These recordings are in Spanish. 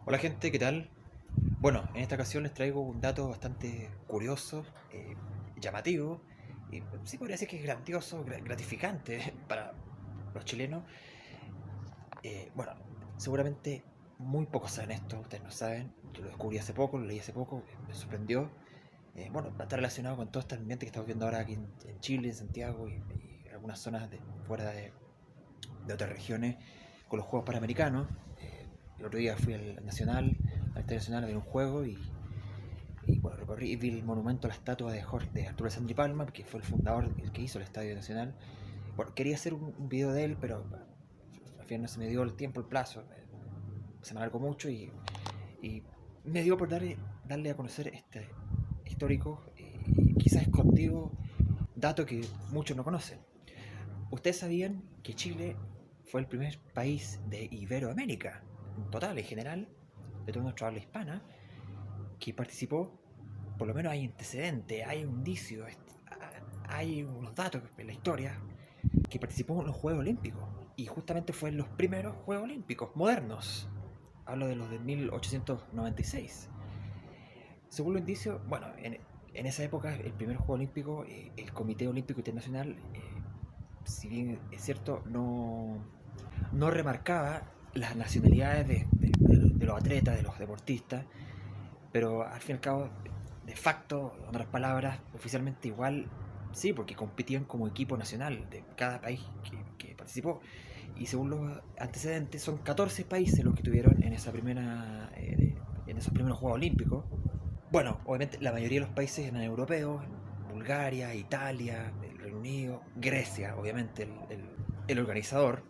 Hola gente, ¿qué tal? Bueno, en esta ocasión les traigo un dato bastante curioso, llamativo, y sí podría decir que es grandioso, gratificante para los chilenos. Bueno, seguramente muy pocos saben esto, ustedes no saben, yo lo descubrí hace poco, lo leí hace poco, me sorprendió. Bueno, está relacionado con todo este ambiente que estamos viendo ahora aquí en Chile, en Santiago y algunas zonas fuera de otras regiones con los Juegos Panamericanos. El otro día fui al Nacional, al Estadio Nacional, a ver un juego y bueno, recorrí y vi el monumento a la estatua de Arturo Sandri Palma, que fue el fundador, el que hizo el Estadio Nacional. Bueno, quería hacer un video de él, pero al final no se me dio el tiempo, el plazo. Se me alargó mucho y me dio por darle a conocer este histórico, quizás escondido dato que muchos no conocen. ¿Ustedes sabían que Chile fue el primer país de Iberoamérica, en total, en general, de toda nuestra habla hispana, que participó? Por lo menos hay antecedentes, hay un indicio, hay unos datos en la historia que participó en los Juegos Olímpicos. Y justamente fue en los primeros Juegos Olímpicos modernos. Hablo de los de 1896. Según los indicios, bueno, en esa época, el primer Juego Olímpico, el Comité Olímpico Internacional, si bien es cierto, no remarcaba las nacionalidades de los atletas, de los deportistas, pero al fin y al cabo, de facto, en otras palabras, oficialmente igual, sí, porque competían como equipo nacional de cada país que participó. Y según los antecedentes, son 14 países los que tuvieron en esos primeros Juegos Olímpicos. Bueno, obviamente la mayoría de los países eran europeos, Bulgaria, Italia, el Reino Unido, Grecia, obviamente el organizador,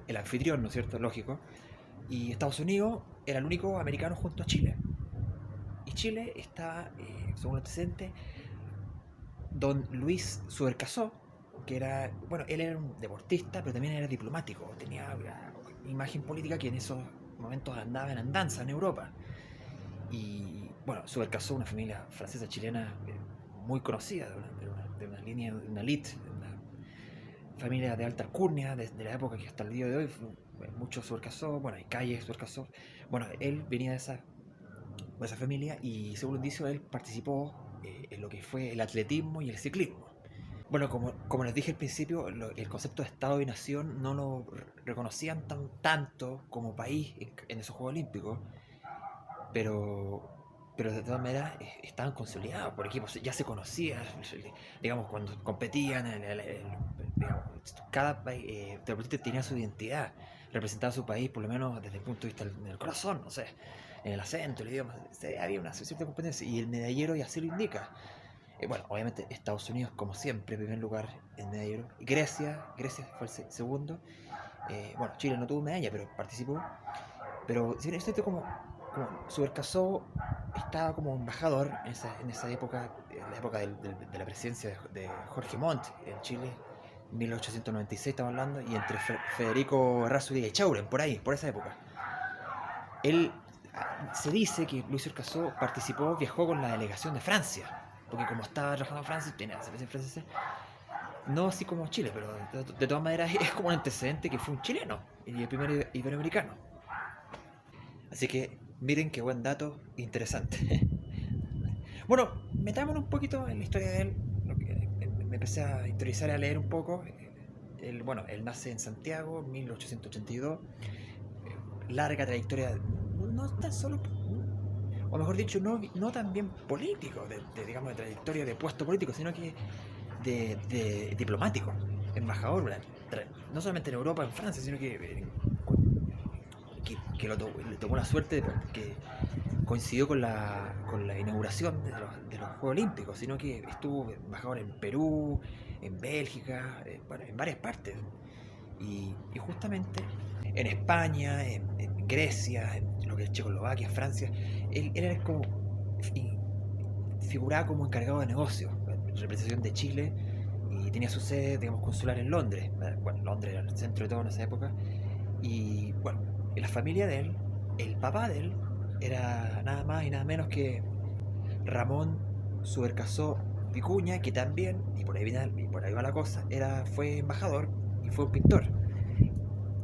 el anfitrión, ¿no es cierto? Lógico. Y Estados Unidos era el único americano junto a Chile. Y Chile está, según los antecedentes, don Luis Subercaseaux, que era, bueno, él era un deportista, pero también era diplomático, tenía una imagen política que en esos momentos andaba en andanza en Europa. Y bueno, Subercaseaux, una familia francesa chilena muy conocida, de una línea, de una elite, de una familia de alta alcurnia, desde la época que hasta el día de hoy, muchos Subercaseaux, bueno, hay calles Subercaseaux. Bueno, él venía de esa familia y según lo indicio él participó en lo que fue el atletismo y el ciclismo. Bueno, como les dije al principio, el concepto de Estado y Nación no lo reconocían tanto como país en esos Juegos Olímpicos, pero de todas maneras estaban consolidados por equipos, ya se conocía, digamos, cuando competían, digamos, cada deportista tenía su identidad, representaba a su país, por lo menos desde el punto de vista del corazón, no sé, en el acento, el idioma, había una cierta competencia, y el medallero y así lo indica. Bueno, obviamente Estados Unidos, como siempre, en primer lugar en medallero. Grecia fue el segundo. Bueno, Chile no tuvo medalla, pero participó. Pero si bien esto como Subercaseaux estaba como embajador en esa época, en la época de la presidencia de Jorge Montt en Chile, 1896 estamos hablando, y entre Federico Errázuriz y Echauren, por ahí, por esa época. Él se dice que Luis Subercaseaux viajó con la delegación de Francia, porque como estaba trabajando en Francia, tenía la cerveza francesa, no así como Chile, pero de todas maneras es como un antecedente que fue un chileno y el primer iberoamericano. Así que miren qué buen dato, interesante. Bueno, metámonos un poquito en la historia de él. Me empecé a interiorizar y a leer un poco. Bueno, él nace en Santiago en 1882. Larga trayectoria, no tan solo, o mejor dicho, no tan bien político, digamos, de trayectoria de puesto político, sino que de diplomático, embajador, no solamente en Europa, en Francia, sino que le tomó la suerte de que coincidió con la inauguración de los Juegos Olímpicos, sino que estuvo embajador en Perú, en Bélgica, bueno, en varias partes. Y justamente en España, en Grecia, en lo que es Checoslovaquia, Francia, él era como figuraba como encargado de negocios, representación de Chile, y tenía su sede, digamos, consular en Londres. Bueno, Londres era el centro de todo en esa época. Y bueno, la familia de él, el papá de él, era nada más y nada menos que Ramón Subercaseaux Vicuña, que también, y por ahí va la cosa, fue embajador y fue un pintor.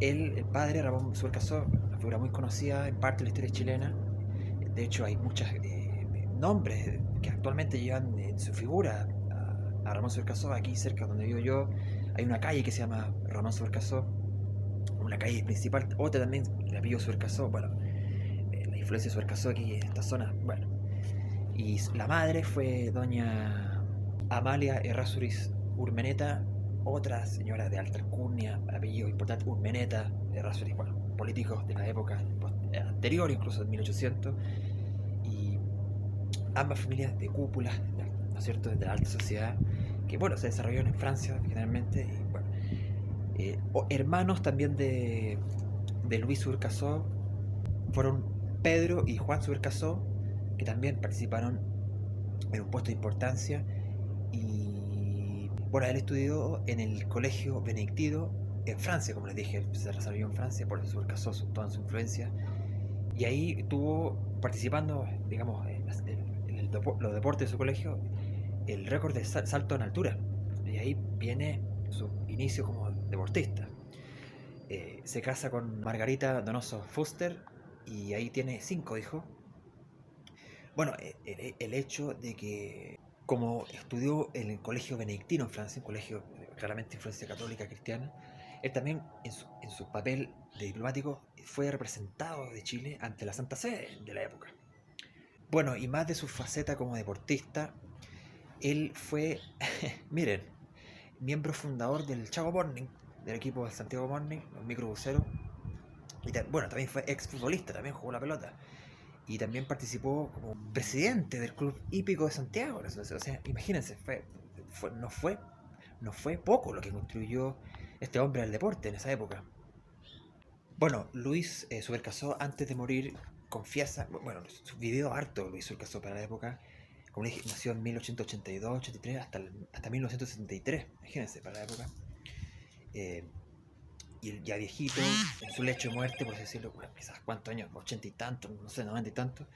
Él, el padre, Ramón Subercaseaux, una figura muy conocida en parte de la historia chilena. De hecho, hay muchos nombres que actualmente llevan en su figura a Ramón Subercaseaux. Aquí cerca donde vivo yo hay una calle que se llama Ramón Subercaseaux, una calle principal. Otra también, la apellido Subercaseaux. Bueno, la influencia de Subercaseaux aquí en esta zona. Bueno, y la madre fue doña Amalia Errázuriz Urmeneta, otra señora de alta alcurnia, apellido importante, Urmeneta, Errázuriz, bueno, políticos de la época anterior, incluso de 1800, y ambas familias de cúpula, ¿no es cierto?, de la alta sociedad, que bueno, se desarrollaron en Francia generalmente, y bueno, hermanos también de Luis Subercaseaux fueron Pedro y Juan Subercaseaux, que también participaron en un puesto de importancia. Y bueno, él estudió en el colegio benedictino en Francia, como les dije, él se desarrolló en Francia, por eso Subercaseaux toda su influencia. Y ahí estuvo participando, digamos, en los deportes de su colegio, el récord de salto en altura. Y ahí viene su inicio como deportista. Se casa con Margarita Donoso Fuster y ahí tiene 5 hijos. Bueno, el hecho de que, como estudió en el colegio benedictino en Francia, un colegio claramente de influencia católica cristiana, él también en su papel de diplomático fue representado de Chile ante la Santa Sede de la época. Bueno, y más de su faceta como deportista, él fue, miren, miembro fundador del Chaco Morning, del equipo de Santiago Morning, los microbuseros. Y bueno, también fue exfutbolista, también jugó la pelota. Y también participó como presidente del Club Hípico de Santiago. O sea, imagínense, no fue poco lo que contribuyó este hombre al deporte en esa época. Bueno, Luis Subercaseaux, antes de morir, confiesa, bueno, vivió harto Luis Subercaseaux para la época. Como dije, nació en 1882, 83, hasta 1973, imagínense, para la época. Y ya viejito, en su lecho de muerte, por así decirlo, bueno, quizás cuántos años, 80 y tantos, no sé, 90 y tantos,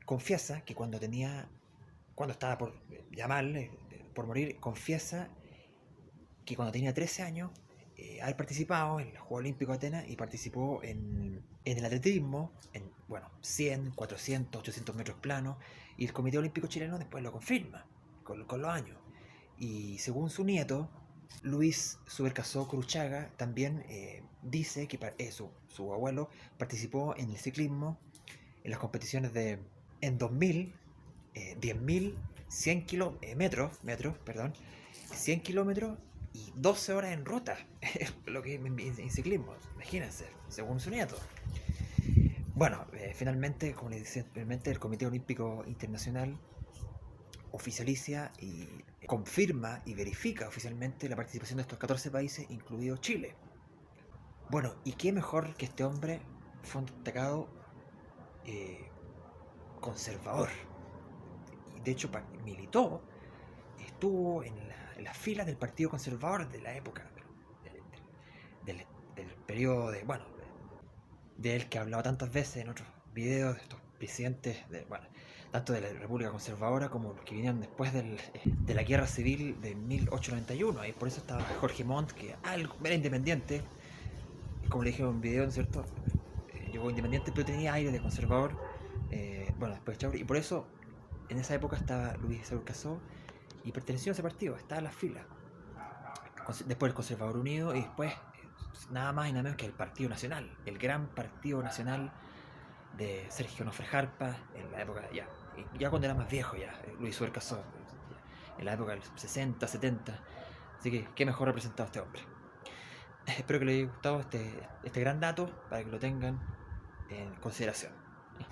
confiesa que cuando estaba por por morir, confiesa que cuando tenía 13 años, haber participado en el Juego Olímpico de Atenas y participó en el atletismo, en, bueno, 100, 400, 800 metros planos, y el Comité Olímpico Chileno después lo confirma con los años. Y según su nieto, Luis Subercaseaux Cruchaga, también dice que su abuelo participó en el ciclismo, en las competiciones en 2000, 10.000, 100 metros, perdón, 100 kilómetros y 12 horas en ruta, lo que en ciclismo, imagínense, según su nieto. Bueno, finalmente, como les decía anteriormente, el Comité Olímpico Internacional oficializa y confirma y verifica oficialmente la participación de estos 14 países, incluido Chile. Bueno, y qué mejor que este hombre fue un destacado conservador. Y de hecho militó, estuvo en las filas del Partido Conservador de la época, del periodo de él que ha hablado tantas veces en otros videos, de estos presidentes, bueno, tanto de la República Conservadora como los que vinieron después de la Guerra Civil de 1891. Y por eso estaba Jorge Montt, que era independiente, como le dije en un video, ¿no es cierto? Llegó independiente, pero tenía aire de conservador. Bueno, después de Chauri, y por eso en esa época estaba Luis Subercaseaux y perteneció a ese partido, estaba en las filas. Después el Conservador Unido y después nada más y nada menos que el Partido Nacional, el gran Partido Nacional de Sergio Nofre Jarpa, en la época ya cuando era más viejo ya, Luis Subercaseaux, en la época del 60, 70. Así que qué mejor representado este hombre. Espero que les haya gustado este gran dato para que lo tengan en consideración.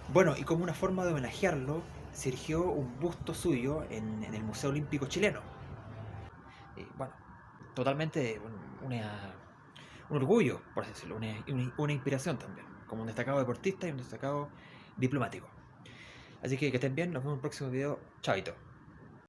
Bueno, y como una forma de homenajearlo, se erigió un busto suyo en el Museo Olímpico Chileno. Y bueno, totalmente un orgullo, por así decirlo, una inspiración también, como un destacado deportista y un destacado diplomático. Así que estén bien, nos vemos en un próximo video. Chaito.